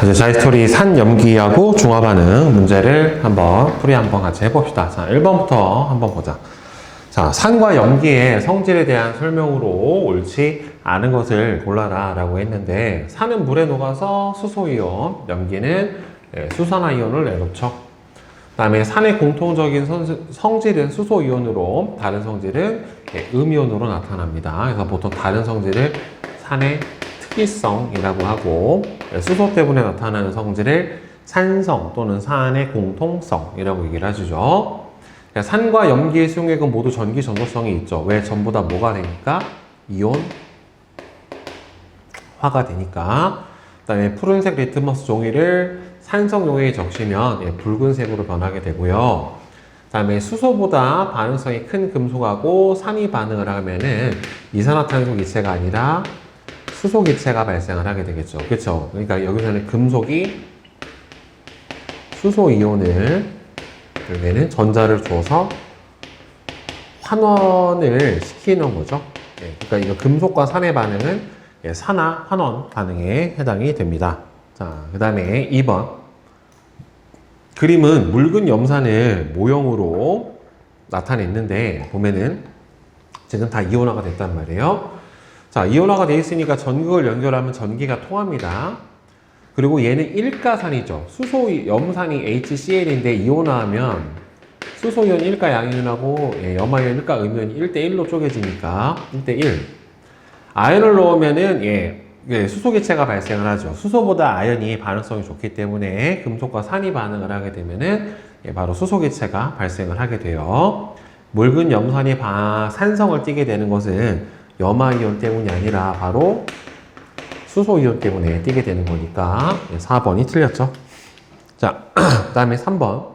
이제 자이스토리 산 염기하고 중화 반응 문제를 한번 같이 해봅시다. 자, 1번부터 한번 보자. 자, 산과 염기의 성질에 대한 설명으로 옳지 않은 것을 골라라 라고 했는데, 산은 물에 녹아서 수소이온, 염기는 수산화이온을 내놓죠. 그 다음에 산의 공통적인 성질은 수소이온으로, 다른 성질은 음이온으로 나타납니다. 그래서 보통 다른 성질을 산의 특이성이라고 하고, 수소 때문에 나타나는 성질을 산성 또는 산의 공통성이라고 얘기를 해주죠. 산과 염기의 수용액은 모두 전기 전도성이 있죠. 왜? 전부 다 뭐가 되니까? 이온, 화가 되니까. 그 다음에 푸른색 리트머스 종이를 산성 용액에 적시면 붉은색으로 변하게 되고요. 그 다음에 수소보다 반응성이 큰 금속하고 산이 반응을 하면은 이산화탄소 기체가 아니라 수소 기체가 발생을 하게 되겠죠. 그렇죠? 그러니까 여기서는 금속이 수소 이온을, 결국에는 전자를 줘서 환원을 시키는 거죠. 그러니까 이거 금속과 산의 반응은 산화 환원 반응에 해당이 됩니다. 자, 그 다음에 2번. 그림은 묽은 염산을 모형으로 나타냈는데, 보면은 지금 다 이온화가 됐단 말이에요. 자, 이온화가 되어 있으니까 전극을 연결하면 전기가 통합니다. 그리고 얘는 일가산이죠. 수소 염산이 HCl인데 이온화하면 수소이온 1가 양이온하고 염화이온 1가 음이온이 1대1로 쪼개지니까 1대1. 아연을 넣으면은 수소 기체가 발생을 하죠. 수소보다 아연이 반응성이 좋기 때문에 금속과 산이 반응을 하게 되면은 바로 수소 기체가 발생을 하게 돼요. 묽은 염산이 산성을 띠게 되는 것은 염화이온 때문이 아니라 바로 수소이온 때문에 띠게 되는 거니까 4번이 틀렸죠. 자, 그 다음에 3번.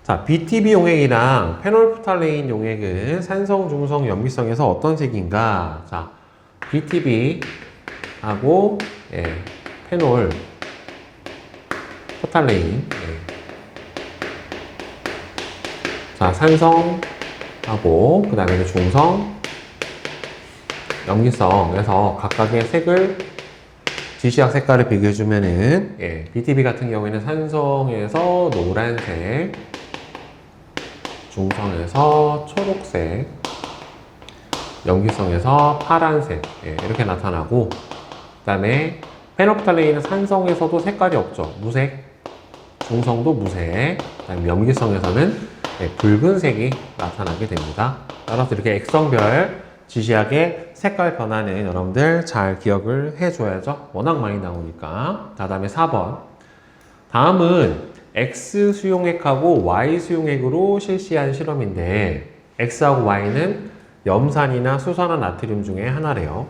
자, BTB 용액이랑 페놀프탈레인 용액은 산성, 중성, 염기성에서 어떤 색인가? 자, BTB하고 페놀, 포탈레인. 자, 산성하고 그 다음에 중성, 염기성에서 각각의 색을, 지시학 색깔을 비교해주면은, BTB 같은 경우에는 산성에서 노란색, 중성에서 초록색, 염기성에서 파란색, 이렇게 나타나고, 그 다음에 페놀프탈레인은 산성에서도 색깔이 없죠. 무색, 중성도 무색, 그 다음에 염기성에서는 붉은색이 나타나게 됩니다. 따라서 이렇게 액성별 지시학의 색깔 변화는 여러분들 잘 기억을 해줘야죠. 워낙 많이 나오니까. 자, 다음에 4번. 다음은 X 수용액하고 Y 수용액으로 실시한 실험인데, X하고 Y는 염산이나 수산화 나트륨 중에 하나래요.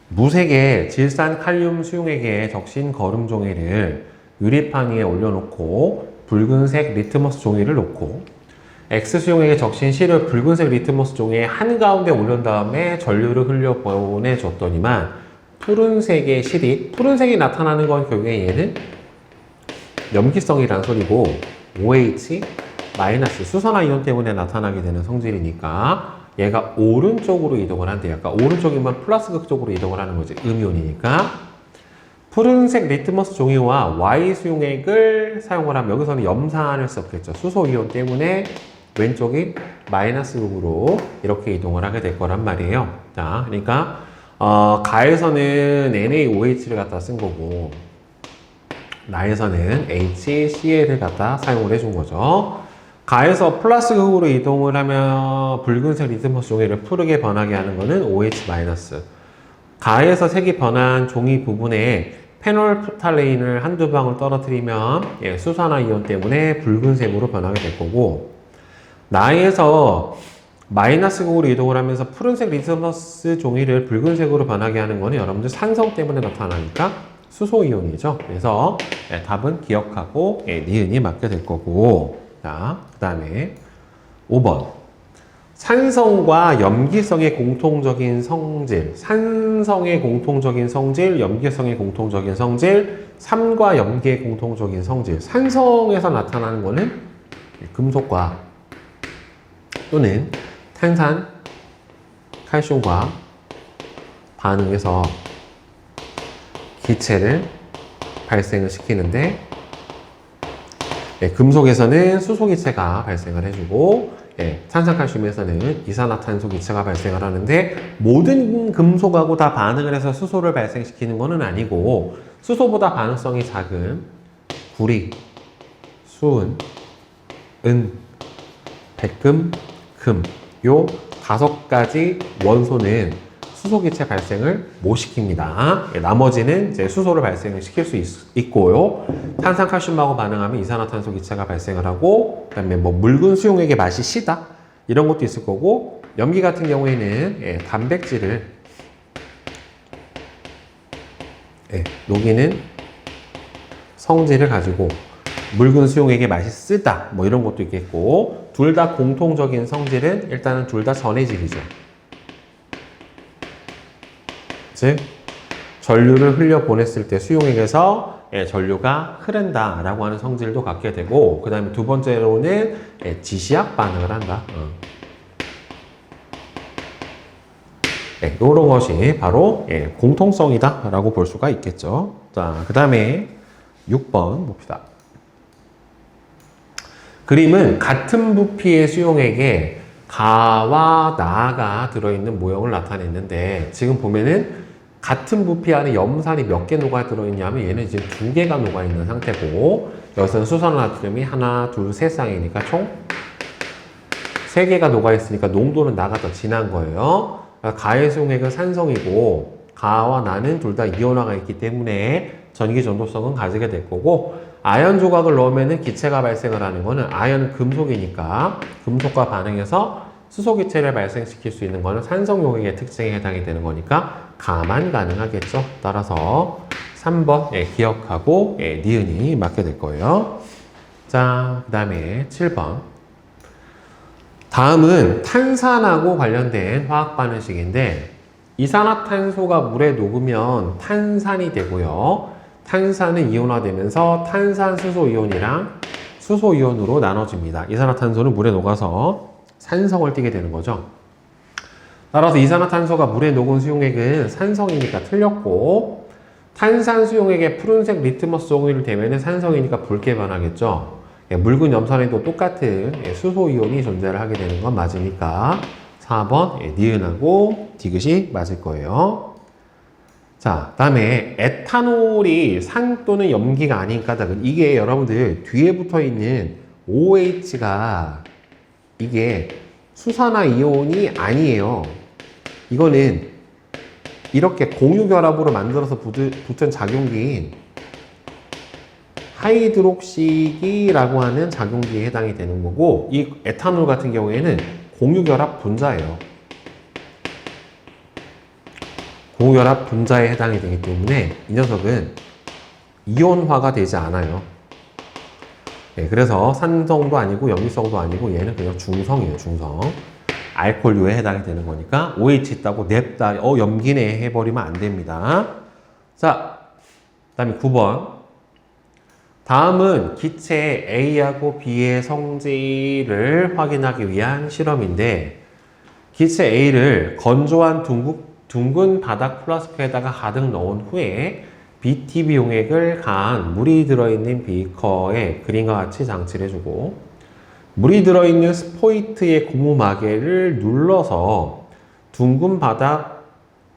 무색의 질산 칼륨 수용액에 적신 거름 종이를 유리판 위에 올려놓고 붉은색 리트머스 종이를 놓고, X 수용액에 적신 실을 붉은색 리트머스 종이에 한가운데 올린 다음에 전류를 흘려 보내줬더니만 푸른색의 실이, 푸른색이 나타나는 건 결국에 얘는 염기성이라는 소리고, OH 마이너스 수산화이온 때문에 나타나게 되는 성질이니까 얘가 오른쪽으로 이동을 한대요. 그러니까 오른쪽이면 플러스 극쪽으로 이동을 하는 거지. 음이온이니까. 푸른색 리트머스 종이와 Y 수용액을 사용을 하면 여기서는 염산을 썼겠죠. 수소이온 때문에 왼쪽이 마이너스 극으로 이렇게 이동을 하게 될 거란 말이에요. 자, 그러니까 가에서는 NaOH를 갖다 쓴 거고, 나에서는 HCl을 갖다 사용을 해준 거죠. 가에서 플러스 극으로 이동을 하면 붉은색 리트머스 종이를 푸르게 변하게 하는 거는 OH-. 가에서 색이 변한 종이 부분에 페놀프탈레인을 한두 방울 떨어뜨리면 수산화이온 때문에 붉은색으로 변하게 될 거고, 나에서 마이너스 극으로 이동을 하면서 푸른색 리트머스 종이를 붉은색으로 변하게 하는 거는 여러분들 산성 때문에 나타나니까 수소이온이죠. 그래서 답은 기억하고 니은이 맞게 될 거고. 자, 그 다음에 5번. 산성과 염기성의 공통적인 성질, 산성의 공통적인 성질, 염기성의 공통적인 성질, 산과 염기의 공통적인 성질. 산성에서 나타나는 거는 금속과 또는 탄산, 칼슘과 반응해서 기체를 발생을 시키는데, 예, 금속에서는 수소기체가 발생을 해주고, 예, 탄산칼슘에서는 이산화탄소 기체가 발생을 하는데, 모든 금속하고 다 반응을 해서 수소를 발생시키는 것은 아니고, 수소보다 반응성이 작은 구리, 수은, 은, 백금, 금, 요 5가지 원소는 수소기체 발생을 못 시킵니다. 예, 나머지는 이제 수소를 발생을 시킬 수 있고요. 탄산칼슘하고 반응하면 이산화탄소 기체가 발생을 하고, 그 다음에 뭐 묽은 수용액의 맛이 시다, 이런 것도 있을 거고, 염기 같은 경우에는 예, 단백질을 예, 녹이는 성질을 가지고 묽은 수용액의 맛이 쓰다, 뭐 이런 것도 있겠고, 둘 다 공통적인 성질은 일단은 둘 다 전해질이죠. 즉 전류를 흘려 보냈을 때 수용액에서 예, 전류가 흐른다라고 하는 성질도 갖게 되고, 그 다음에 두 번째로는 예, 지시약 반응을 한다. 네, 이런 것이 바로 예, 공통성이다 라고 볼 수가 있겠죠. 자, 그 다음에 6번 봅시다. 그림은 같은 부피의 수용액에 가와 나가 들어있는 모형을 나타냈는데, 지금 보면은 같은 부피 안에 염산이 몇 개 녹아 들어있냐면 얘는 지금 2개가 녹아있는 상태고, 여기서는 수산나트륨이 하나, 둘, 셋 쌍이니까 총 3개가 녹아있으니까 농도는 나가 더 진한 거예요. 가의 수용액은 산성이고, 가와 나는 둘 다 이온화가 있기 때문에 전기 전도성은 가지게 될 거고, 아연 조각을 넣으면 기체가 발생을 하는 거는, 아연은 금속이니까 금속과 반응해서 수소기체를 발생시킬 수 있는 거는 산성 용액의 특징에 해당이 되는 거니까 가만 가능하겠죠. 따라서 3번 예, 기억하고 예, 니은이 맞게 될 거예요. 자, 그 다음에 7번. 다음은 탄산하고 관련된 화학 반응식인데, 이산화탄소가 물에 녹으면 탄산이 되고요. 탄산은 이온화되면서 탄산수소이온이랑 수소이온으로 나눠집니다. 이산화탄소는 물에 녹아서 산성을 띠게 되는 거죠. 따라서 이산화탄소가 물에 녹은 수용액은 산성이니까 틀렸고, 탄산 수용액에 푸른색 리트머스 종이를 대면 산성이니까 붉게 변하겠죠. 예, 묽은 염산에도 똑같은 예, 수소이온이 존재를 하게 되는 건 맞으니까 4번 예, 니은하고 디귿이 맞을 거예요. 자, 다음에 에탄올이 산 또는 염기가 아닌 까닭은, 이게 여러분들 뒤에 붙어 있는 OH가 이게 수산화 이온이 아니에요. 이거는 이렇게 공유결합으로 만들어서 붙은 작용기인 하이드록시기라고 하는 작용기에 해당이 되는 거고, 이 에탄올 같은 경우에는 공유결합 분자예요. 공유결합 분자에 해당이 되기 때문에 이 녀석은 이온화가 되지 않아요. 네, 그래서 산성도 아니고 염기성도 아니고 얘는 그냥 중성이에요. 중성. 알코올류에 해당이 되는 거니까 OH 있다고 냅다 염기네 해버리면 안 됩니다. 자, 그 다음에 9번. 다음은 기체 A하고 B의 성질을 확인하기 위한 실험인데, 기체 A를 건조한 둥근 바닥 플라스크에다가 가득 넣은 후에 BTB 용액을 가한 물이 들어있는 비커에 그림과 같이 장치를 해주고, 물이 들어있는 스포이트의 고무 마개를 눌러서 둥근 바닥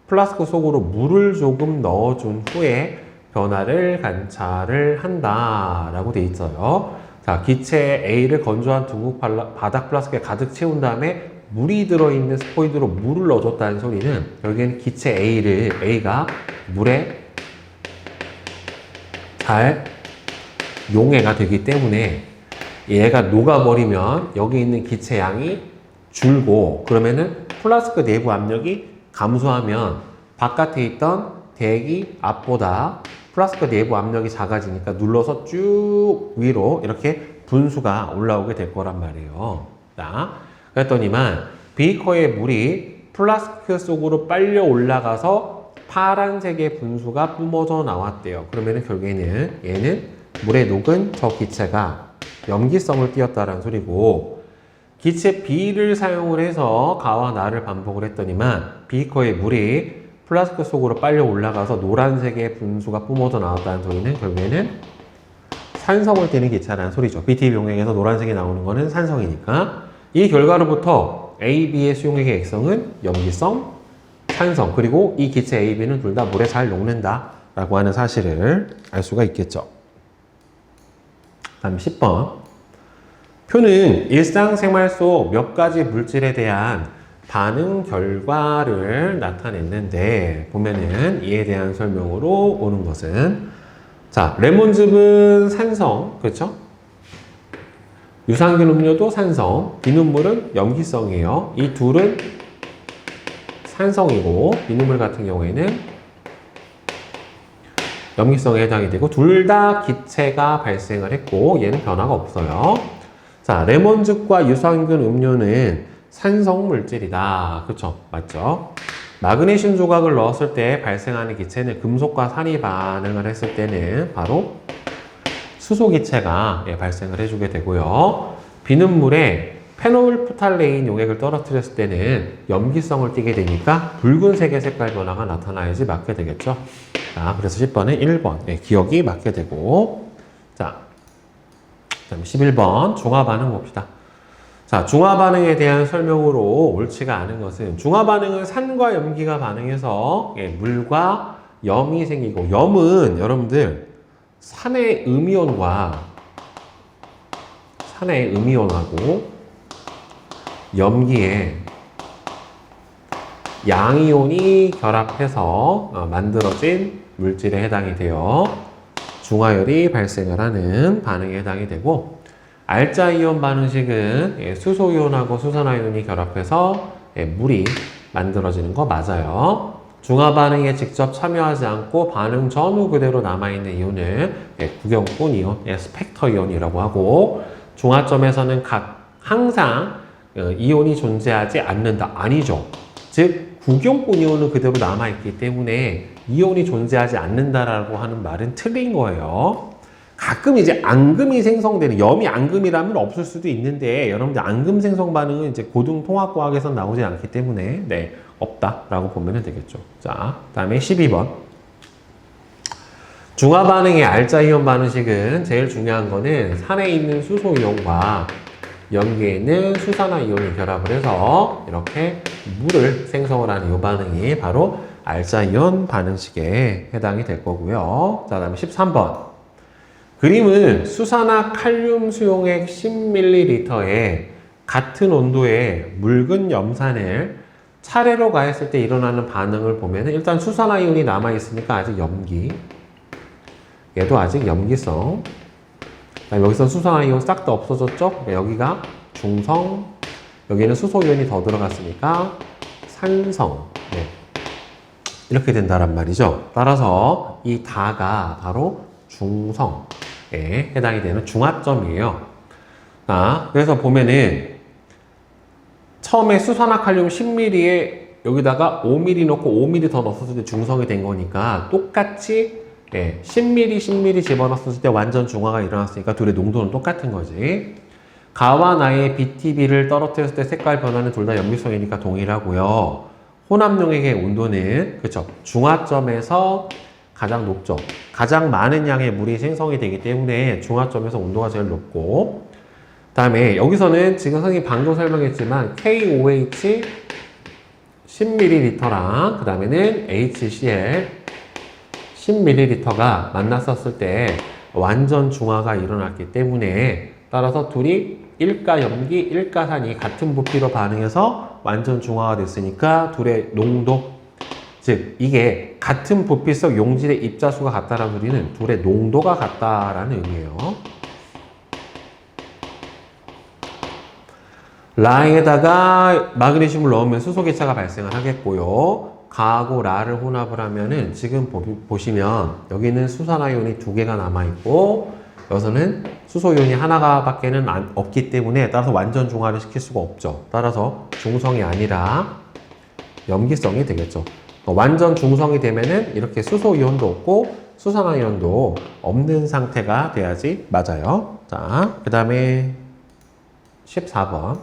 플라스크 속으로 물을 조금 넣어준 후에 변화를 관찰을 한다라고 돼 있어요. 자, 기체 A를 건조한 둥근 바닥 플라스크에 가득 채운 다음에 물이 들어있는 스포이드로 물을 넣어줬다는 소리는, 여기에는 기체 A가 물에 잘 용해가 되기 때문에 얘가 녹아버리면 여기 있는 기체 양이 줄고, 그러면은 플라스크 내부 압력이 감소하면 바깥에 있던 대기 앞보다 플라스크 내부 압력이 작아지니까 눌러서 쭉 위로 이렇게 분수가 올라오게 될 거란 말이에요. 자, 그랬더니만 비커의 물이 플라스크 속으로 빨려 올라가서 파란색의 분수가 뿜어져 나왔대요. 그러면은 결국에는 얘는 물에 녹은 저 기체가 염기성을 띠었다는 소리고, 기체 B를 사용을 해서 가와 나를 반복을 했더니만 비커의 물이 플라스크 속으로 빨려 올라가서 노란색의 분수가 뿜어져 나왔다는 소리는 결국에는 산성을 띠는 기체라는 소리죠. BTB 용액에서 노란색이 나오는 거는 산성이니까. 이 결과로부터 A, B의 수용액의 액성은 염기성, 산성, 그리고 이 기체 A, B는 둘 다 물에 잘 녹는다 라고 하는 사실을 알 수가 있겠죠. 다음 10번. 표는 일상생활 속 몇 가지 물질에 대한 반응 결과를 나타냈는데, 보면은 이에 대한 설명으로 오는 것은, 자, 레몬즙은 산성, 그렇죠? 유산균 음료도 산성, 비눗물은 염기성이에요. 이 둘은 산성이고, 비눗물 같은 경우에는 염기성에 해당이 되고, 둘 다 기체가 발생을 했고, 얘는 변화가 없어요. 자, 레몬즙과 유산균 음료는 산성 물질이다. 그쵸? 맞죠? 마그네슘 조각을 넣었을 때 발생하는 기체는 금속과 산이 반응을 했을 때는 바로 수소 기체가 발생을 해주게 되고요. 비눗물에 페놀프탈레인 용액을 떨어뜨렸을 때는 염기성을 띠게 되니까 붉은색의 색깔 변화가 나타나야지 맞게 되겠죠. 자, 그래서 10번은 1번. 기억이 맞게 되고. 자, 11번 중화 반응 봅시다. 자, 중화 반응에 대한 설명으로 옳지가 않은 것은, 중화 반응은 산과 염기가 반응해서 물과 염이 생기고, 염은 여러분들 산의 음이온하고 염기에 양이온이 결합해서 만들어진 물질에 해당이 되어 중화열이 발생을 하는 반응에 해당이 되고, 알자이온 반응식은 수소이온하고 수산화이온이 결합해서 물이 만들어지는 거 맞아요. 중화 반응에 직접 참여하지 않고 반응 전후 그대로 남아있는 이온을 구경꾼 이온, 스펙터 이온이라고 하고, 중화점에서는 항상 이온이 존재하지 않는다. 아니죠. 즉, 구경꾼 이온은 그대로 남아있기 때문에 이온이 존재하지 않는다라고 하는 말은 틀린 거예요. 가끔 이제 앙금이 생성되는, 염이 앙금이라면 없을 수도 있는데, 여러분들 앙금 생성 반응은 이제 고등통합과학에서 나오지 않기 때문에, 없다라고 보면 되겠죠. 자, 다음에 12번. 중화 반응의 알자이온 반응식은 제일 중요한 거는 산에 있는 수소이온과 염기에 있는 수산화이온이 결합을 해서 이렇게 물을 생성을 하는 이 반응이 바로 알자이온 반응식에 해당이 될 거고요. 자, 다음에 13번. 그림은 수산화 칼륨 수용액 10ml에 같은 온도의 묽은 염산을 차례로 가했을 때 일어나는 반응을 보면, 일단 수산화이온이 남아있으니까 아직 염기, 얘도 아직 염기성, 여기서 수산화이온 싹 다 없어졌죠? 그러니까 여기가 중성, 여기는 수소이온이 더 들어갔으니까 산성, 이렇게 된다란 말이죠. 따라서 이 다가 바로 중성에 해당이 되는 중화점이에요. 그래서 보면은 처음에 수산화칼륨 10ml에 여기다가 5ml 넣고 5ml 더 넣었을 때 중성이 된 거니까 똑같이 10ml 집어넣었을 때 완전 중화가 일어났으니까 둘의 농도는 똑같은 거지. 가와 나의 BTB를 떨어뜨렸을 때 색깔 변화는 둘 다 염기성이니까 동일하고요. 혼합용액의 온도는, 그쵸, 중화점에서 가장 높죠. 가장 많은 양의 물이 생성이 되기 때문에 중화점에서 온도가 제일 높고, 다음에 여기서는 지금 선생님이 방금 설명했지만 KOH 10ml랑 그 다음에는 HCl 10ml가 만났었을 때 완전 중화가 일어났기 때문에, 따라서 둘이 일가 염기, 일가 산이 같은 부피로 반응해서 완전 중화가 됐으니까 둘의 농도, 즉 이게 같은 부피 속 용질의 입자수가 같다라는 소리는 둘의 농도가 같다라는 의미예요. 라에다가 마그네슘을 넣으면 수소 기체가 발생을 하겠고요. 가하고 라를 혼합을 하면은 지금 보시면 여기는 수산화이온이 2개가 남아있고, 여기서는 수소이온이 하나밖에는 없기 때문에 따라서 완전 중화를 시킬 수가 없죠. 따라서 중성이 아니라 염기성이 되겠죠. 완전 중성이 되면은 이렇게 수소이온도 없고 수산화이온도 없는 상태가 돼야지 맞아요. 자, 그 다음에 14번.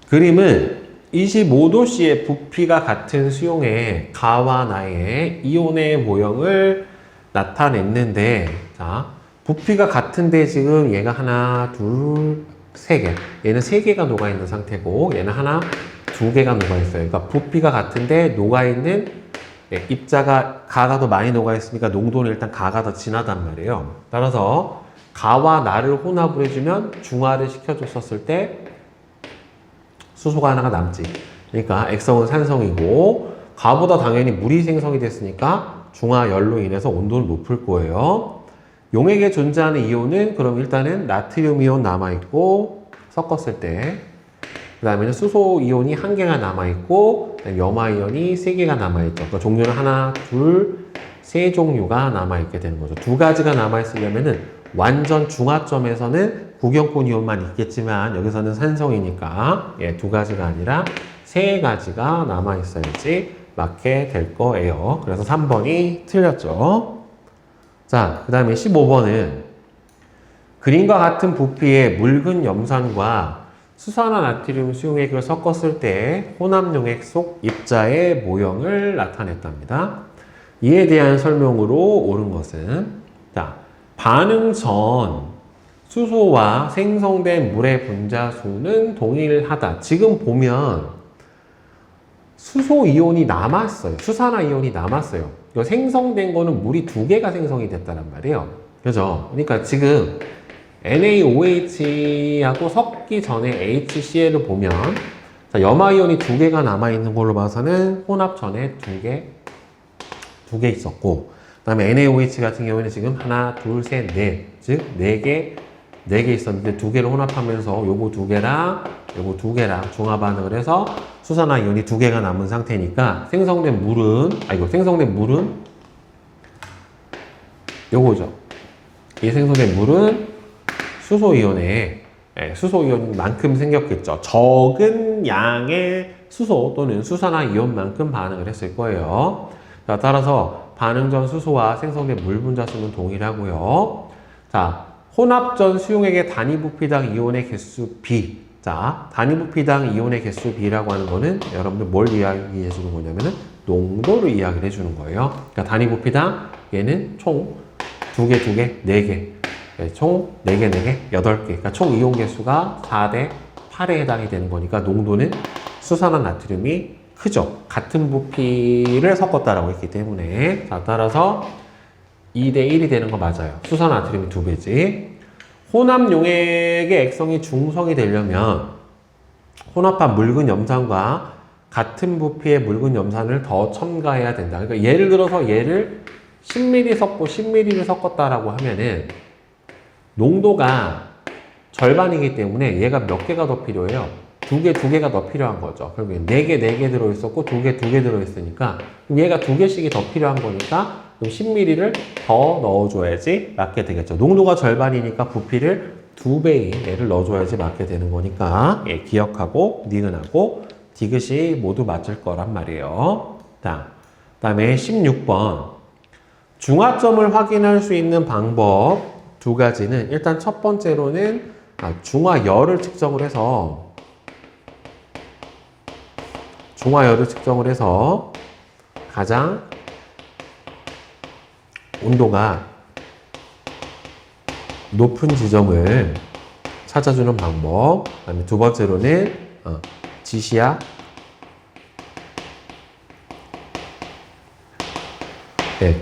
그림은 25도씨의 부피가 같은 수용에 가와 나의 이온의 모형을 나타냈는데, 자, 부피가 같은데 지금 얘가 하나, 둘, 세 개. 얘는 세 개가 녹아있는 상태고, 얘는 하나, 두 개가 녹아있어요. 그러니까 부피가 같은데 녹아있는 입자가 가가 더 많이 녹아있으니까 농도는 일단 가가 더 진하단 말이에요. 따라서 가와 나를 혼합을 해주면 중화를 시켜줬었을 때 수소가 하나가 남지. 그러니까 액성은 산성이고 가보다 당연히 물이 생성이 됐으니까 중화열로 인해서 온도는 높을 거예요. 용액에 존재하는 이온은 그럼 일단은 나트륨 이온 남아있고 섞었을 때 그 다음에는 수소 이온이 한 개가 남아있고 염화 이온이 세 개가 남아있죠. 그러니까 종류는 하나, 둘, 세 종류가 남아있게 되는 거죠. 두 가지가 남아있으려면은 완전 중화점에서는 구경권 이온만 있겠지만 여기서는 산성이니까 두 가지가 아니라 세 가지가 남아있어야지 맞게 될 거예요. 그래서 3번이 틀렸죠. 자, 그 다음에 15번은 그림과 같은 부피의 묽은 염산과 수산화 나트륨 수용액을 섞었을 때 혼합용액 속 입자의 모형을 나타냈답니다. 이에 대한 설명으로 옳은 것은, 자, 반응 전 수소와 생성된 물의 분자수는 동일하다. 지금 보면 수소 이온이 남았어요. 수산화 이온이 남았어요. 이거 생성된 거는 물이 두 개가 생성이 됐다는 말이에요. 그죠? 그러니까 지금 NaOH하고 섞기 전에 HCl을 보면 자, 염화 이온이 두 개가 남아있는 걸로 봐서는 혼합 전에 두 개 있었고 그 다음에 NaOH 같은 경우에는 지금 하나, 둘, 셋, 넷 즉 네 개 있었는데 두 개를 혼합하면서 요거 두 개랑 요거 두 개랑 중화 반응을 해서 수산화 이온이 두 개가 남은 상태니까 생성된 물은 요거죠. 이 생성된 물은 수소 이온만큼 생겼겠죠. 적은 양의 수소 또는 수산화 이온만큼 반응을 했을 거예요. 자, 따라서 반응 전 수소와 생성된 물 분자수는 동일하고요. 자, 혼합 전 수용액의 단위 부피당 이온의 개수 B. 자, 단위 부피당 이온의 개수 B라고 하는 거는 여러분들 뭘 이야기해 주는 거냐면은 농도를 이야기를 해주는 거예요. 그러니까 단위 부피당 얘는 총 두 개, 네 개. 총 4개, 8개. 그러니까 총 이온 개수가 4대 8에 해당이 되는 거니까 농도는 수산화 나트륨이 크죠. 같은 부피를 섞었다라고 했기 때문에. 자, 따라서 2대 1이 되는 거 맞아요. 수산화 나트륨이 2배지. 혼합 용액의 액성이 중성이 되려면 혼합한 묽은 염산과 같은 부피의 묽은 염산을 더 첨가해야 된다. 그러니까 예를 들어서 얘를 10ml 섞고 10ml를 섞었다라고 하면은 농도가 절반이기 때문에 얘가 몇 개가 더 필요해요? 두 개가 더 필요한 거죠. 그러면 4개 들어있었고 2개 들어있으니까 얘가 2개씩이 더 필요한 거니까 10ml를 더 넣어줘야지 맞게 되겠죠. 농도가 절반이니까 부피를 2배인 얘를 넣어줘야지 맞게 되는 거니까 기억하고 니은하고 디귿이 모두 맞을 거란 말이에요. 자, 그 다음에 16번 중화점을 확인할 수 있는 방법 두 가지는 일단 첫 번째로는 중화열을 측정을 해서 가장 온도가 높은 지점을 찾아주는 방법. 그다음에 두 번째로는 지시약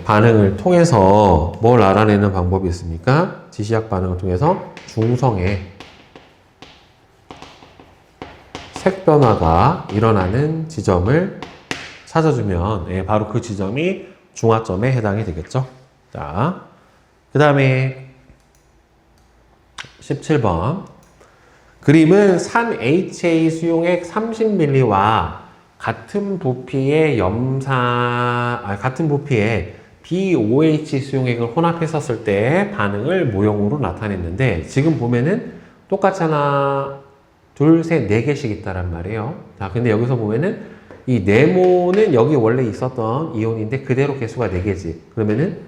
반응을 통해서 뭘 알아내는 방법이 있습니까? 지시약 반응을 통해서 중성의 색 변화가 일어나는 지점을 찾아주면 바로 그 지점이 중화점에 해당이 되겠죠. 자, 그 다음에 17번 그림은 산 HA 수용액 30ml와 같은 부피의 BOH 수용액을 혼합했었을 때 반응을 모형으로 나타냈는데 지금 보면은 똑같이 하나, 둘, 셋, 4개씩 있다란 말이에요. 자, 근데 여기서 보면은 이 네모는 여기 원래 있었던 이온인데 그대로 개수가 4개지. 그러면은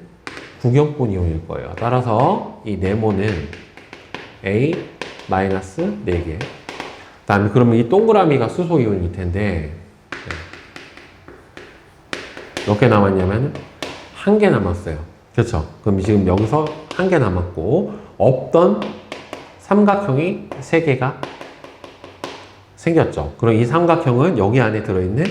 구경권 이온일 거예요. 따라서 이 네모는 A-4개. 다음에 그러면 이 동그라미가 수소 이온일 텐데 몇 개 남았냐면 한 개 남았어요. 그렇죠? 그럼 지금 여기서 한 개 남았고 없던 삼각형이 세 개가 생겼죠. 그럼 이 삼각형은 여기 안에 들어있는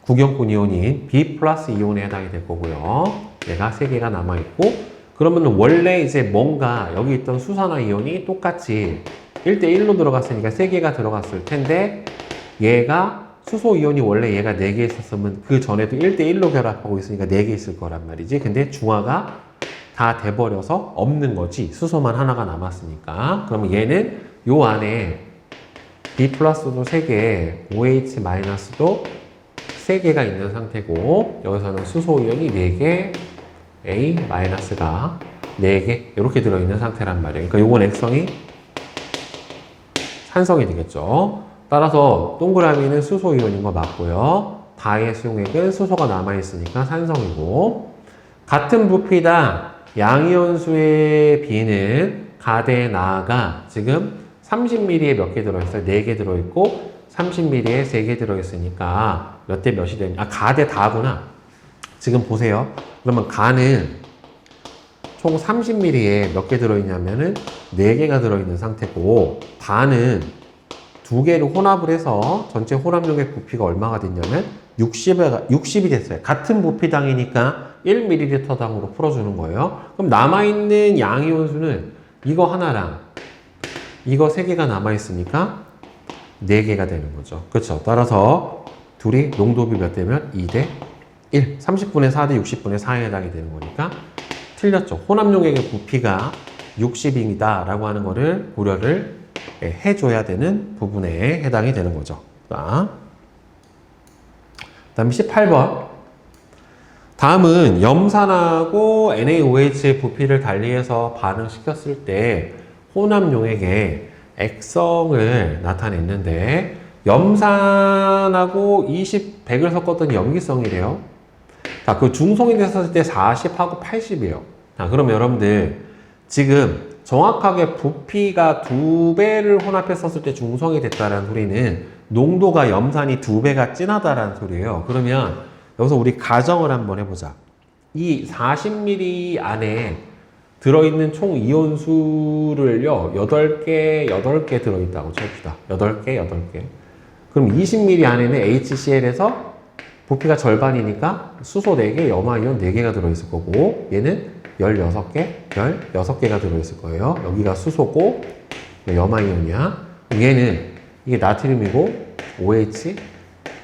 구경꾼 이온인 B 플러스 이온에 해당이 될 거고요. 얘가 세 개가 남아있고 그러면 원래 이제 뭔가 여기 있던 수산화 이온이 똑같이 1대1로 들어갔으니까 3개가 들어갔을 텐데 얘가 수소 이온이 원래 얘가 4개 있었으면 그 전에도 1대1로 결합하고 있으니까 4개 있을 거란 말이지. 근데 중화가 다 돼버려서 없는 거지. 수소만 하나가 남았으니까. 그러면 얘는 요 안에 B 플러스도 3개, OH 마이너스도 3개가 있는 상태고 여기서는 수소 이온이 4개, A 마이너스가 4개 이렇게 들어있는 상태란 말이에요. 그러니까 요건 액성이 산성이 되겠죠. 따라서 동그라미는 수소 이온인 거 맞고요. 다의 수용액은 수소가 남아있으니까 산성이고 같은 부피당 양이온수의 B는 가대 나가 지금 30ml에 몇 개 들어있어요? 4개 들어있고 30ml에 3개 들어있으니까 몇 대 몇이 되냐? 가대 다구나. 지금 보세요. 그러면 가는 총 30ml에 몇 개 들어있냐면은 4개가 들어있는 상태고 다는 2개를 혼합을 해서 전체 혼합용액 부피가 얼마가 됐냐면 60이 됐어요. 같은 부피당이니까 1ml당으로 풀어주는 거예요. 그럼 남아있는 양이온수는 이거 하나랑 이거 3개가 남아있으니까 4개가 되는 거죠. 그렇죠. 따라서 둘이 농도비 몇 대면 2대 1. 30분의 4대 60분의 4에 해당이 되는 거니까 틀렸죠. 혼합용액의 부피가 60이다 라고 하는 거를 고려를 해줘야 되는 부분에 해당이 되는 거죠. 자, 그 다음 18번. 다음은 염산하고 NaOH의 부피를 달리해서 반응시켰을 때 혼합용액의 액성을 나타냈는데 염산하고 100을 섞었더니 염기성이래요. 자, 그 중성이 됐을 때 40하고 80이에요. 자, 그럼 여러분들 지금 정확하게 부피가 2배를 혼합했었을 때 중성이 됐다는 소리는 농도가 염산이 2배가 진하다라는 소리예요. 그러면 여기서 우리 가정을 한번 해보자. 이 40ml 안에 들어있는 총 이온수를요 8개 들어있다고 칩시다. 8개. 그럼 20ml 안에는 HCl에서 부피가 절반이니까 수소 4개, 염화이온 4개가 들어있을 거고 얘는 16개가 들어있을 거예요. 여기가 수소고 염화이온이야. 얘는 이게 나트륨이고 OH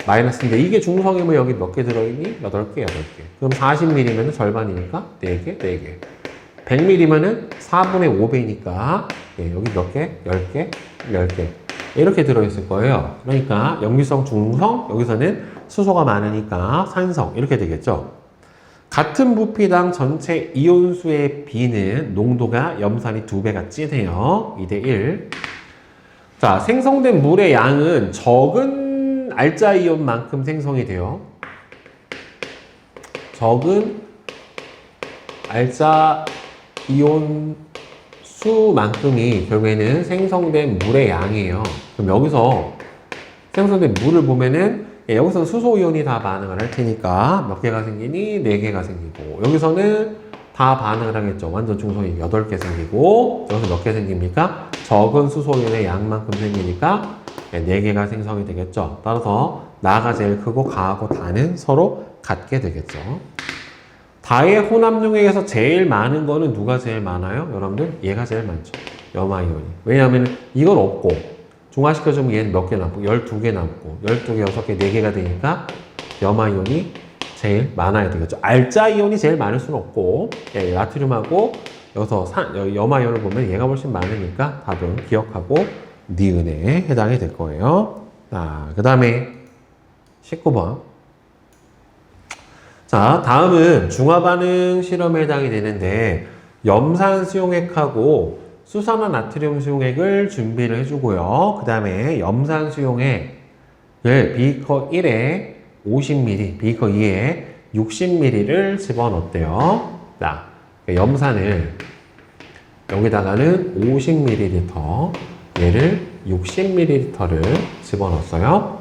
마이너스인데 이게 중성이면 여기 몇 개 들어있니? 8개. 그럼 40ml면 절반이니까 4개. 100ml면은 4분의 5배니까 여기 몇 개? 10개. 이렇게 들어있을 거예요. 그러니까 염기성 중성, 여기서는 수소가 많으니까 산성 이렇게 되겠죠. 같은 부피당 전체 이온수의 B는 농도가 염산이 2배가 진해요. 2대1. 자, 생성된 물의 양은 적은 알자 이온만큼 생성이 돼요. 적은 알자 이온 수만큼이 결국에는 생성된 물의 양이에요. 그럼 여기서 생성된 물을 보면은 여기서 수소 이온이 다 반응을 할 테니까 몇 개가 생기니? 4개가 생기고 여기서는 다 반응을 하겠죠. 완전 중성이 8개 생기고 여기서 몇 개 생깁니까? 적은 수소 이온의 양만큼 생기니까 4개가 생성이 되겠죠. 따라서 나가 제일 크고 가하고 다는 서로 같게 되겠죠. 다의 혼합용액에서 제일 많은 거는 누가 제일 많아요? 여러분들 얘가 제일 많죠. 염화이온이. 왜냐하면 이건 없고 중화시켜주면 얘는 몇 개 남고 12개 남고 12개, 6개, 4개가 되니까 염화이온이 제일 많아야 되겠죠. 알자이온이 제일 많을 수는 없고 나트륨하고 여기서 염화이온을 보면 얘가 훨씬 많으니까 답은 기억하고 니은에 해당이 될 거예요. 자, 그 다음에 19번. 자, 다음은 중화반응 실험에 해당이 되는데 염산 수용액하고 수산화 나트륨 수용액을 준비를 해주고요. 그 다음에 염산 수용액을 비커 1에 50ml, 비커 2에 60ml를 집어넣었대요. 자, 염산을 여기다가는 50ml, 얘를 60ml를 집어넣었어요.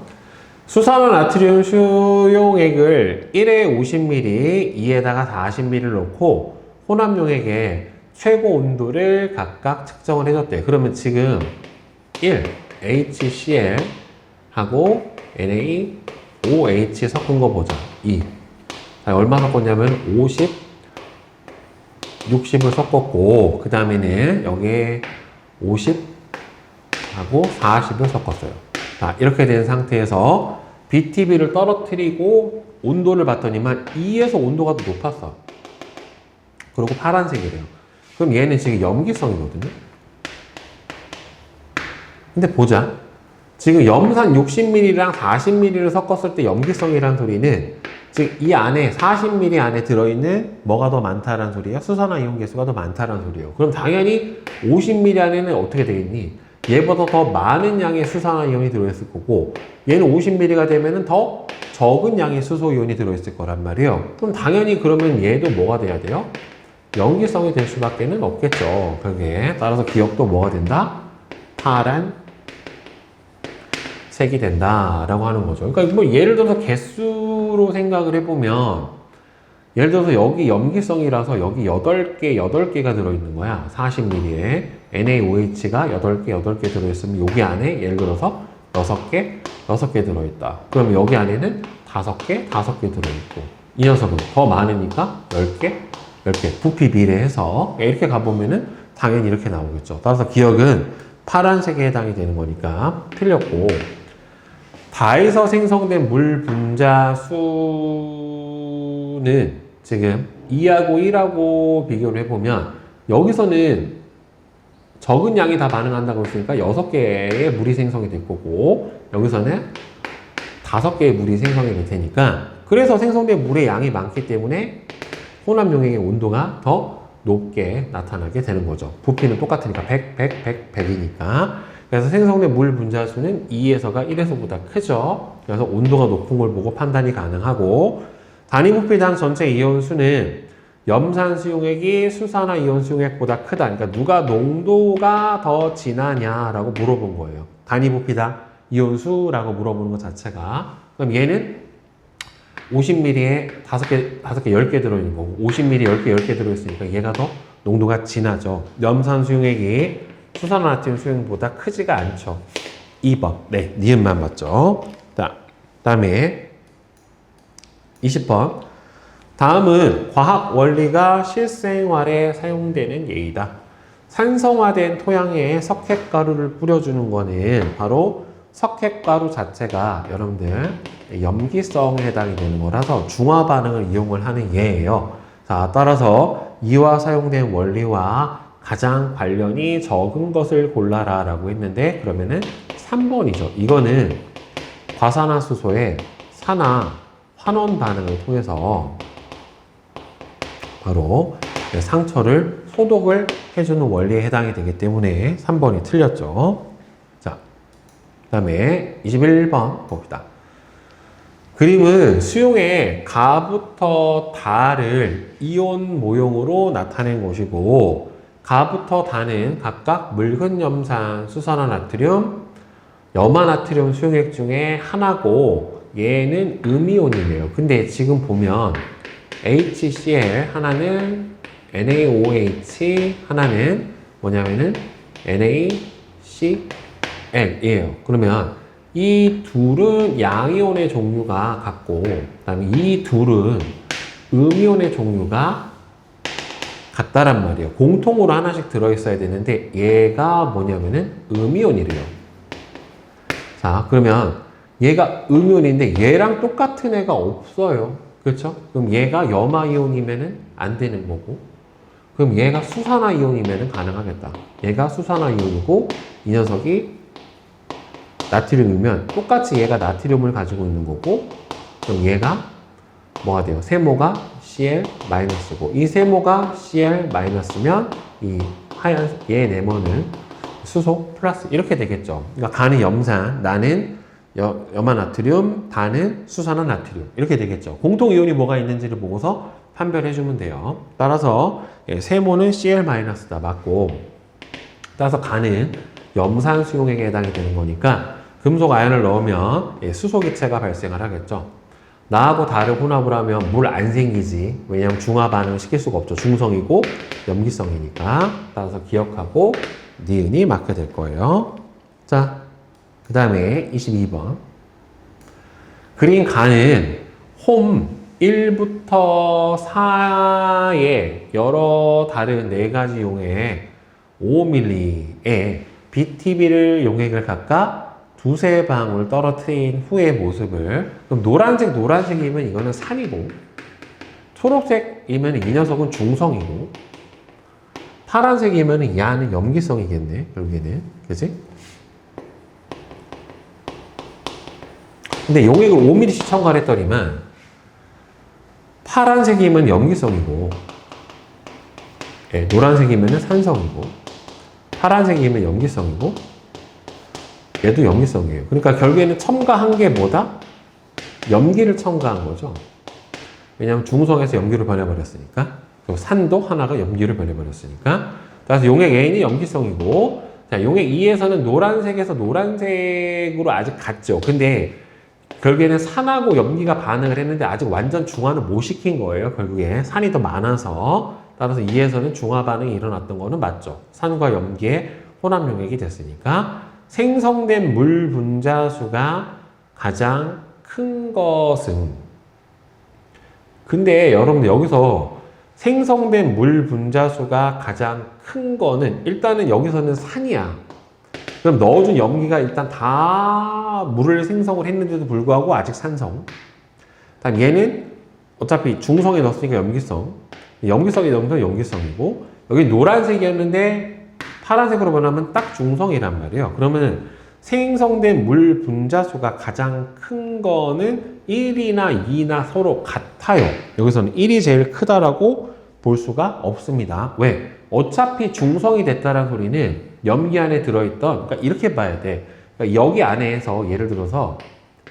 수산화 나트륨 수용액을 1에 50ml, 2에다가 40ml를 넣고 혼합용액에 최고 온도를 각각 측정을 해줬대요. 그러면 지금 1, HCl 하고 NaOH 섞은 거 보자. 2. 자, 얼마 섞었냐면 50, 60을 섞었고, 그 다음에는 여기에 50 하고 40을 섞었어요. 자, 이렇게 된 상태에서 BTB를 떨어뜨리고 온도를 봤더니만 2에서 온도가 더 높았어. 그리고 파란색이래요. 그럼 얘는 지금 염기성이거든요. 근데 보자. 지금 염산 60ml랑 40ml를 섞었을 때 염기성이라는 소리는 즉 이 안에 40ml 안에 들어있는 뭐가 더 많다라는 소리예요? 수산화 이온 개수가 더 많다라는 소리예요. 그럼 당연히 50ml 안에는 어떻게 되겠니? 얘보다 더 많은 양의 수산화 이온이 들어있을 거고 얘는 50ml가 되면은 더 적은 양의 수소 이온이 들어있을 거란 말이에요. 그럼 당연히 그러면 얘도 뭐가 돼야 돼요? 염기성이 될 수밖에 없겠죠. 그게 따라서 기억도 뭐가 된다? 파란 색이 된다라고 하는 거죠. 그러니까 뭐 예를 들어서 개수로 생각을 해보면 예를 들어서 여기 염기성이라서 여기 8개가 들어있는 거야. 40ml에 NaOH가 8개 들어있으면 여기 안에 예를 들어서 6개 들어있다. 그럼 여기 안에는 5개 들어있고 이 녀석은 더 많으니까 10개 부피 비례해서 이렇게 가보면은 당연히 이렇게 나오겠죠. 따라서 기억은 파란색에 해당이 되는 거니까 틀렸고 다에서 생성된 물 분자 수는 지금 2하고 1하고 비교를 해보면 여기서는 적은 양이 다 반응한다고 했으니까 6개의 물이 생성이 될 거고 여기서는 5개의 물이 생성이 될 테니까 그래서 생성된 물의 양이 많기 때문에 혼합용액의 온도가 더 높게 나타나게 되는 거죠. 부피는 똑같으니까 100이니까 그래서 생성된 물 분자수는 2에서가 1에서보다 크죠. 그래서 온도가 높은 걸 보고 판단이 가능하고 단위 부피당 전체 이온 수는 염산 수용액이 수산화 이온 수용액보다 크다. 그러니까 누가 농도가 더 진하냐라고 물어본 거예요. 단위 부피당 이온 수라고 물어보는 것 자체가. 그럼 얘는 50ml에 5개, 10개 들어있는 거고 50ml 10개 들어있으니까 얘가 더 농도가 진하죠. 염산 수용액이 수산화 나트륨 수용보다 크지가 않죠. 2번. 네, 니은만 맞죠. 자, 다음에 20번. 다음은 과학 원리가 실생활에 사용되는 예이다. 산성화된 토양에 석회가루를 뿌려주는 거는 바로 석회가루 자체가 여러분들 염기성에 해당이 되는 거라서 중화 반응을 이용을 하는 예예요. 자, 따라서 이와 사용된 원리와 가장 관련이 적은 것을 골라라 라고 했는데 그러면은 3번이죠. 이거는 과산화수소의 산화 환원 반응을 통해서 바로 상처를 소독을 해주는 원리에 해당이 되기 때문에 3번이 틀렸죠. 자, 그 다음에 21번 봅시다. 그림은 수용의 가부터 다를 이온 모형으로 나타낸 것이고 가부터 다는 각각 묽은 염산 수산화 나트륨, 염화 나트륨 수용액 중에 하나고 얘는 음이온이네요. 근데 지금 보면 HCl 하나는 NaOH 하나는 뭐냐면은 NaCl이에요. 그러면 이 둘은 양이온의 종류가 같고 그다음에 이 둘은 음이온의 종류가 같다란 말이에요. 공통으로 하나씩 들어있어야 되는데 얘가 뭐냐면은 음이온이래요. 자, 그러면 얘가 음이온인데 얘랑 똑같은 애가 없어요. 그렇죠? 그럼 얘가 염화이온이면은 안 되는 거고 그럼 얘가 수산화이온이면은 가능하겠다. 얘가 수산화이온이고 이 녀석이 나트륨이면 똑같이 얘가 나트륨을 가지고 있는 거고 그럼 얘가 뭐가 돼요? 세모가 Cl-고 이 세모가 Cl-면 이 하얀 얘 네모는 수소 플러스 이렇게 되겠죠. 그러니까 가는 염산, 나는 염화 나트륨, 다는 수산화 나트륨 이렇게 되겠죠. 공통 이온이 뭐가 있는지를 보고서 판별해 주면 돼요. 따라서 세모는 Cl-다 맞고 따라서 가는 염산 수용액에 해당이 되는 거니까 금속 아연을 넣으면 수소 기체가 발생을 하겠죠. 나하고 다른 혼합을 하면 물 안 생기지. 왜냐하면 중화 반응을 시킬 수가 없죠. 중성이고 염기성이니까. 따라서 기억하고 니은이 맞게 될 거예요. 자, 그 다음에 22번. 그린 간은 홈 1부터 4의 여러 다른 4가지 용액 5mm의 BTB를 용액을 각각 두세 방울 떨어뜨린 후의 모습을. 그럼 노란색이면 이거는 산이고, 초록색이면 이 녀석은 중성이고, 파란색이면 이 안은 염기성이겠네, 결국에는. 그치? 근데 용액을 5mm씩 첨가했더니만, 파란색이면 염기성이고, 노란색이면 산성이고, 파란색이면 염기성이고, 얘도 염기성이에요. 그러니까 결국에는 첨가한 게 뭐다? 염기를 첨가한 거죠. 왜냐하면 중성에서 염기로 변해버렸으니까. 그리고 산도 하나가 염기로 변해버렸으니까. 따라서 용액 A는 염기성이고, 자, 용액 2에서는 노란색에서 노란색으로 아직 갔죠. 근데 결국에는 산하고 염기가 반응을 했는데 아직 완전 중화는 못 시킨 거예요. 결국에 산이 더 많아서. 따라서 2에서는 중화 반응이 일어났던 거는 맞죠. 산과 염기의 혼합 용액이 됐으니까. 생성된 물 분자수가 가장 큰 것은, 근데 여러분들 여기서 생성된 물 분자수가 가장 큰 거는 일단은 여기서는 산이야. 그럼 넣어준 염기가 일단 다 물을 생성을 했는데도 불구하고 아직 산성. 다음 얘는 어차피 중성에 넣었으니까 염기성에 넣으면 염기성이고, 여기 노란색이었는데 파란색으로 변하면 딱 중성이란 말이에요. 그러면 생성된 물 분자수가 가장 큰 거는 1이나 2나 서로 같아요. 여기서는 1이 제일 크다라고 볼 수가 없습니다. 왜? 어차피 중성이 됐다는 소리는 염기 안에 들어있던, 그러니까 이렇게 봐야 돼. 그러니까 여기 안에서 예를 들어서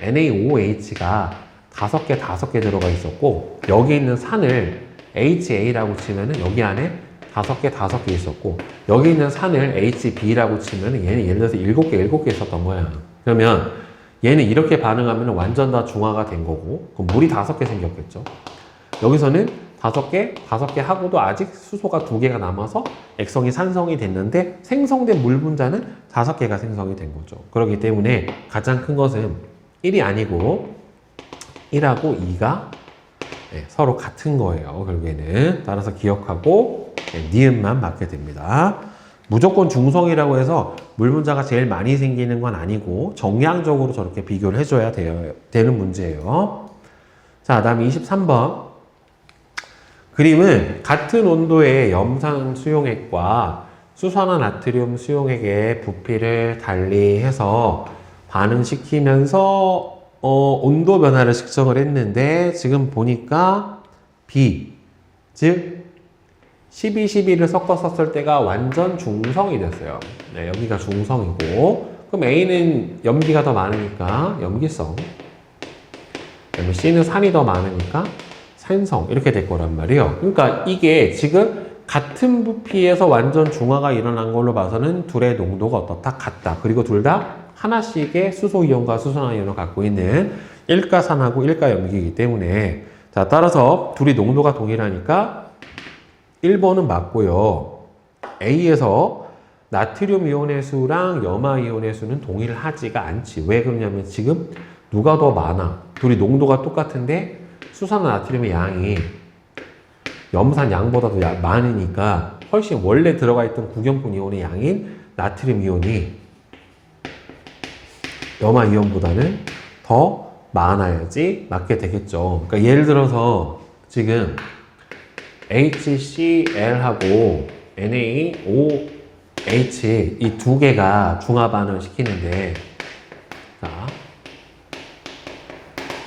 NaOH가 5개 들어가 있었고, 여기 있는 산을 HA라고 치면은 여기 안에 5개 있었고, 여기 있는 산을 HB라고 치면 얘는 예를 들어서 7개 있었던 거야. 그러면 얘는 이렇게 반응하면 완전 다 중화가 된 거고, 그럼 물이 5개 생겼겠죠. 여기서는 5개 하고도 아직 수소가 2개가 남아서 액성이 산성이 됐는데 생성된 물 분자는 5개가 생성이 된 거죠. 그렇기 때문에 가장 큰 것은 1이 아니고 1하고 2가 서로 같은 거예요. 결국에는. 따라서 기억하고 니은만 맞게 됩니다. 무조건 중성이라고 해서 물 분자가 제일 많이 생기는 건 아니고 정량적으로 저렇게 비교를 해줘야 되는 문제예요. 자, 다음 23번. 그림은 같은 온도의 염산 수용액과 수산화 나트륨 수용액의 부피를 달리해서 반응시키면서 온도 변화를 측정을 했는데, 지금 보니까 B, 즉 12, 12를 섞어 썼을 때가 완전 중성이 됐어요. 네, 여기가 중성이고, 그럼 A는 염기가 더 많으니까 염기성, 그다음에 C는 산이 더 많으니까 산성, 이렇게 될 거란 말이에요. 그러니까 이게 지금 같은 부피에서 완전 중화가 일어난 걸로 봐서는 둘의 농도가 어떻다? 같다. 그리고 둘 다 하나씩의 수소이온과 수산화이온을 갖고 있는 일가산하고 일가염기이기 때문에, 자, 따라서 둘이 농도가 동일하니까 1번은 맞고요. A에서 나트륨 이온의 수랑 염화 이온의 수는 동일하지가 않지. 왜 그러냐면 지금 누가 더 많아? 둘이 농도가 똑같은데 수산화 나트륨의 양이 염산 양보다 더 많으니까 훨씬 원래 들어가 있던 구경분 이온의 양인 나트륨 이온이 염화 이온보다는 더 많아야지 맞게 되겠죠. 그러니까 예를 들어서 지금 HCl하고 NaOH 이 두 개가 중화 반응을 시키는데, 자,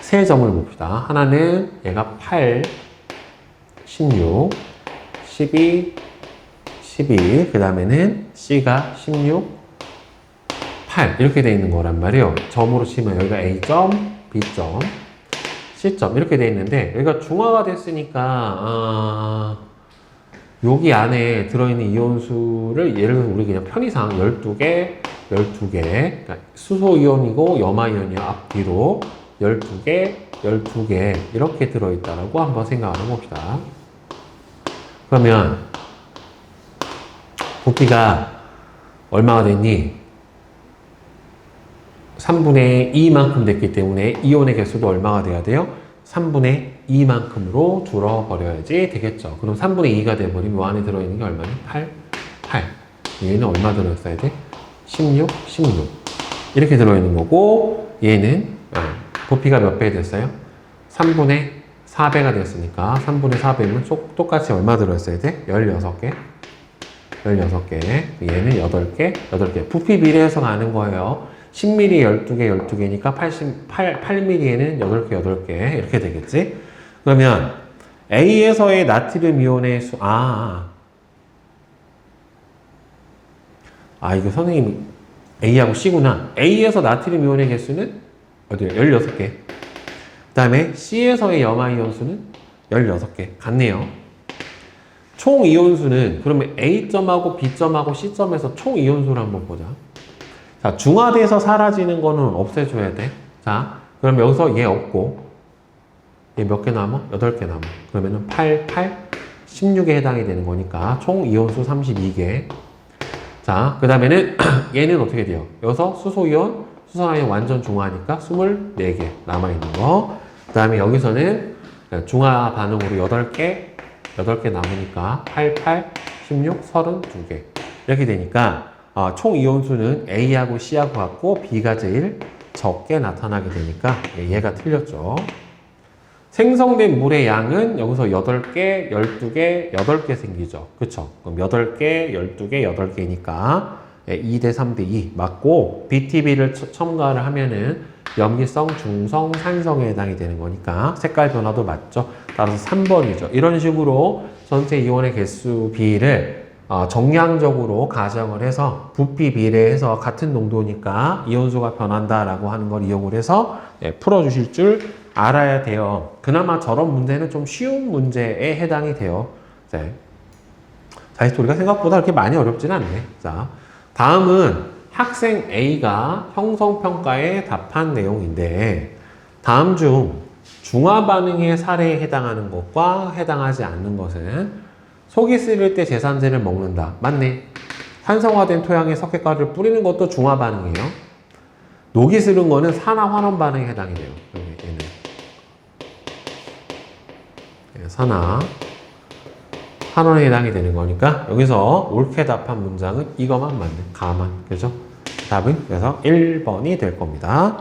세 점을 봅시다. 하나는 얘가 8, 16, 12, 12, 그 다음에는 C가 16, 8 이렇게 돼 있는 거란 말이에요. 점으로 치면 여기가 A점, B점, C점 이렇게 돼 있는데, 여기가 중화가 됐으니까 여기 안에 들어있는 이온수를 예를 들어서 우리 그냥 편의상 12개 12개. 그러니까 수소이온이고 염화이온이요. 앞뒤로 12개, 12개 이렇게 들어있다라고 한번 생각을 해봅시다. 그러면 부피가 얼마가 됐니? 3분의 2만큼 됐기 때문에 이온의 개수도 얼마가 돼야 돼요? 3분의 2만큼으로 줄어버려야지 되겠죠. 그럼 3분의 2가 돼버리면 이 안에 들어있는 게 얼마니? 8. 얘는 얼마 들어있어야 돼? 16. 이렇게 들어있는 거고, 얘는 부피가 몇 배 됐어요? 3분의 4배가 됐으니까 3분의 4배면 똑같이 얼마 들어있어야 돼? 16개. 얘는 8개. 부피 비례해서 가는 거예요. 10ml 12개, 12개니까 8ml에는 8개 이렇게 되겠지? 그러면 A에서의 나트륨 이온의 수, 이거 선생님 A하고 C구나. A에서 나트륨 이온의 개수는 어디요? 16개. 그 다음에 C에서의 염화이온 수는 16개. 같네요. 총 이온수는 그러면 A점하고 B점하고 C점에서 총 이온수를 한번 보자. 자, 중화돼서 사라지는 거는 없애줘야 돼. 자, 그럼 여기서 얘 없고 얘 몇 개 남아? 8개 남아. 그러면은 8, 16에 해당이 되는 거니까 총 이온수 32개. 자, 그 다음에는 얘는 어떻게 돼요? 여기서 수소이온, 수소이온 완전 중화하니까 24개 남아있는 거. 그 다음에 여기서는 중화 반응으로 8개 남으니까 8, 16, 32개. 이렇게 되니까 총 이온수는 A하고 C하고 같고 B가 제일 적게 나타나게 되니까 얘가 틀렸죠. 생성된 물의 양은 여기서 8개, 12개, 8개 생기죠. 그쵸? 그럼 8개, 12개, 8개니까 2대 3대 2 맞고 BTB를 첨가를 하면은 염기성, 중성, 산성에 해당이 되는 거니까 색깔 변화도 맞죠. 따라서 3번이죠. 이런 식으로 전체 이온의 개수 비를 정량적으로 가정을 해서 부피 비례해서 같은 농도니까 이온수가 변한다라고 하는 걸 이용을 해서 풀어주실 줄 알아야 돼요. 그나마 저런 문제는 좀 쉬운 문제에 해당이 돼요. 자히스토리가 생각보다 그렇게 많이 어렵진 않네. 자, 다음은 학생 A가 형성평가에 답한 내용인데 다음 중 중화 반응의 사례에 해당하는 것과 해당하지 않는 것은 속이 쓰릴 때 제산제를 먹는다. 맞네. 산성화된 토양에 석회가루를 뿌리는 것도 중화 반응이에요. 녹이 쓰는 거는 산화 환원 반응에 해당이 돼요. 얘는. 산화 환원에 해당이 되는 거니까 여기서 옳게 답한 문장은 이것만 맞는 가만. 그죠? 답은 그래서 1번이 될 겁니다.